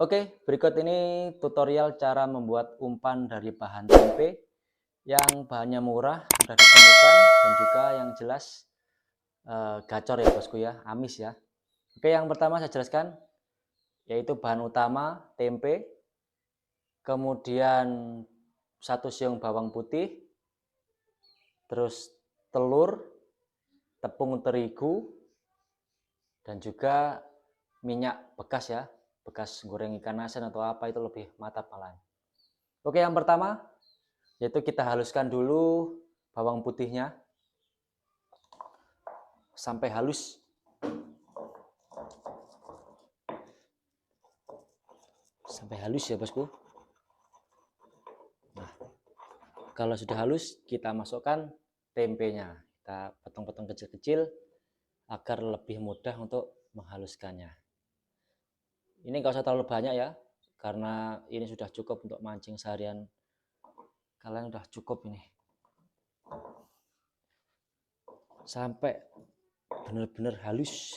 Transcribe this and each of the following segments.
Oke, berikut ini tutorial cara membuat umpan dari bahan tempe yang bahannya murah, mudah ditemukan, dan juga yang jelas gacor ya bosku ya, amis ya. Oke, yang pertama saya jelaskan, yaitu bahan utama tempe, kemudian 1 siung bawang putih, terus telur, tepung terigu, dan juga minyak bekas ya, bekas goreng ikan asin atau apa itu lebih mantap malahan. Oke, yang pertama yaitu kita haluskan dulu bawang putihnya sampai halus. Sampai halus ya bosku. Nah, kalau sudah halus kita masukkan tempenya. Kita potong-potong kecil-kecil agar lebih mudah untuk menghaluskannya. Ini nggak usah terlalu banyak ya, karena ini sudah cukup untuk mancing seharian. Kalian udah cukup ini. Sampai benar-benar halus.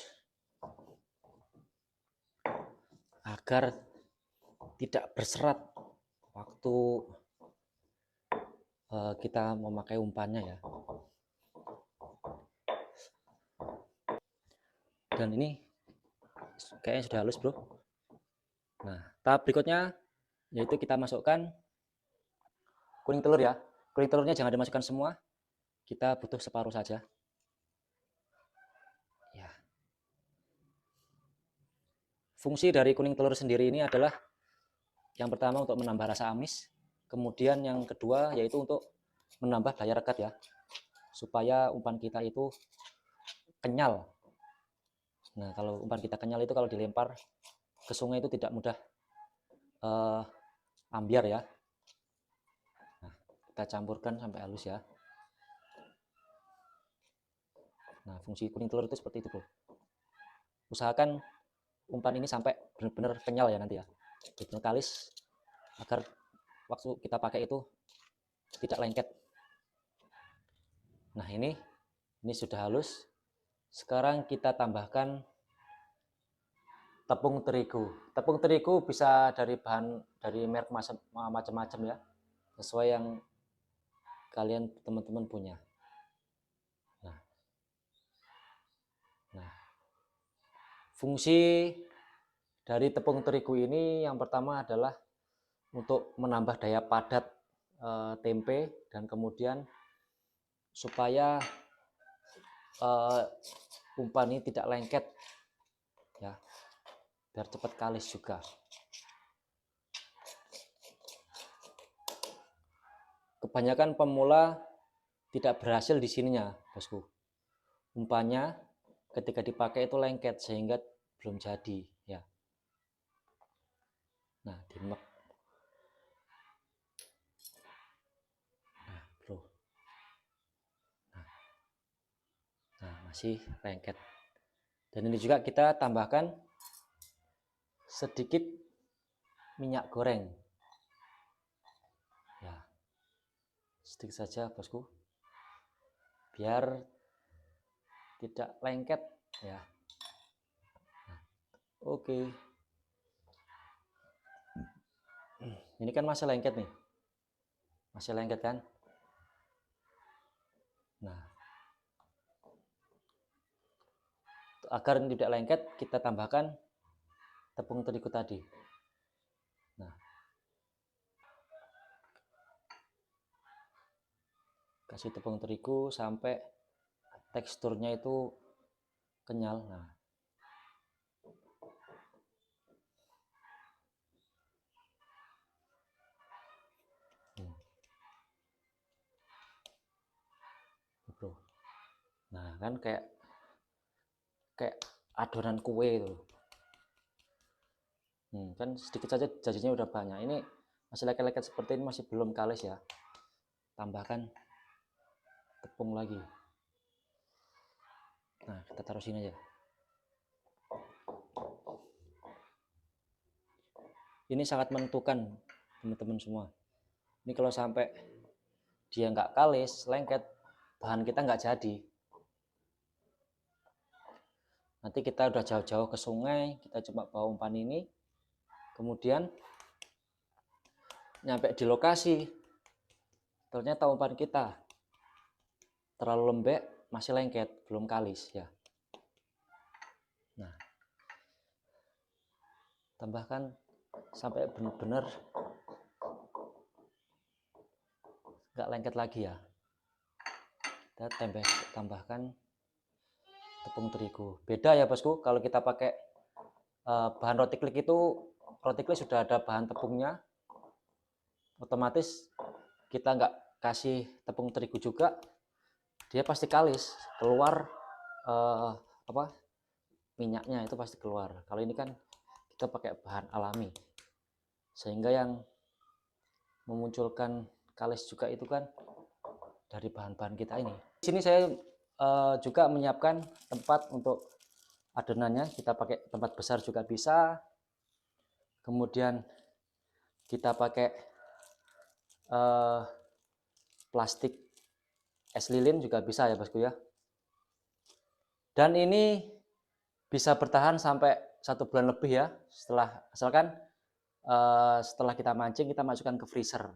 Agar tidak berserat waktu kita memakai umpannya ya. Dan ini kayaknya sudah halus bro. Nah, tahap berikutnya yaitu kita masukkan kuning telur ya. Kuning telurnya jangan dimasukkan semua, kita butuh separuh saja ya. Fungsi dari kuning telur sendiri ini adalah yang pertama untuk menambah rasa amis, kemudian yang kedua yaitu untuk menambah daya rekat ya, supaya umpan kita itu kenyal. Nah, kalau umpan kita kenyal itu kalau dilempar ke sungai itu tidak mudah ambiar ya. Nah, kita campurkan sampai halus ya. Nah, fungsi kuning telur itu seperti itu bro. Usahakan umpan ini sampai benar-benar kenyal ya nanti ya, benar kalis, agar waktu kita pakai itu tidak lengket. Nah, ini sudah halus. Sekarang kita tambahkan tepung terigu. Tepung terigu bisa dari bahan dari merek macam-macam ya, sesuai yang kalian teman-teman punya. Nah, fungsi dari tepung terigu ini yang pertama adalah untuk menambah daya padat tempe, dan kemudian supaya umpan ini tidak lengket ya, biar cepat kalis juga. Kebanyakan pemula tidak berhasil di sininya bosku, umpannya ketika dipakai itu lengket sehingga belum jadi ya. Nah, dimek. Nah bro, nah masih lengket. Dan ini juga kita tambahkan sedikit minyak goreng ya, sedikit saja bosku, biar tidak lengket ya. Nah, oke. Ini kan masih lengket nih, masih lengket kan. Nah, agar ini tidak lengket kita tambahkan tepung terigu tadi. Nah, kasih tepung terigu sampai teksturnya itu kenyal. Nah, bro. Nah, kan kayak adonan kue itu. Kan sedikit saja jadinya udah banyak. Ini masih lengket-lengket seperti ini, masih belum kalis ya. Tambahkan tepung lagi. Nah, kita taruh sini aja. Ini sangat menentukan teman-teman semua. Ini kalau sampai dia nggak kalis, lengket, bahan kita nggak jadi. Nanti kita udah jauh-jauh ke sungai, kita coba bawa umpan ini, Kemudian nyampe di lokasi, ternyata umpan kita terlalu lembek, masih lengket, belum kalis ya. Nah, tambahkan sampai benar-benar nggak lengket lagi ya. Kita tambahkan tepung terigu. Beda ya bosku, kalau kita pakai bahan roti klik itu, roti klik sudah ada bahan tepungnya, otomatis kita nggak kasih tepung terigu juga, dia pasti kalis, keluar minyaknya itu pasti keluar. Kalau ini kan kita pakai bahan alami, sehingga yang memunculkan kalis juga itu kan dari bahan-bahan kita ini. Di sini saya juga menyiapkan tempat untuk adonannya, kita pakai tempat besar juga bisa. Kemudian kita pakai plastik es lilin juga bisa ya bosku ya. Dan ini bisa bertahan sampai 1 bulan lebih ya, asalkan setelah kita mancing kita masukkan ke freezer.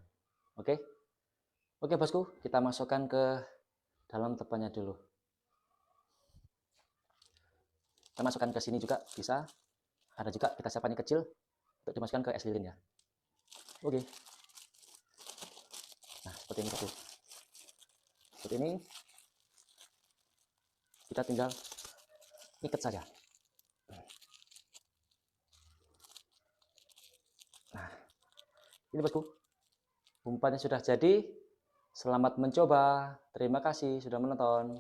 Oke bosku, kita masukkan ke dalam tepungnya dulu. Kita masukkan ke sini juga bisa, ada juga kita siapkannya kecil untuk dimasukkan ke es lilin ya. Oke, nah seperti ini bosku, seperti ini. Kita tinggal ikat saja. Nah, ini bosku, umpannya sudah jadi. Selamat mencoba. Terima kasih sudah menonton.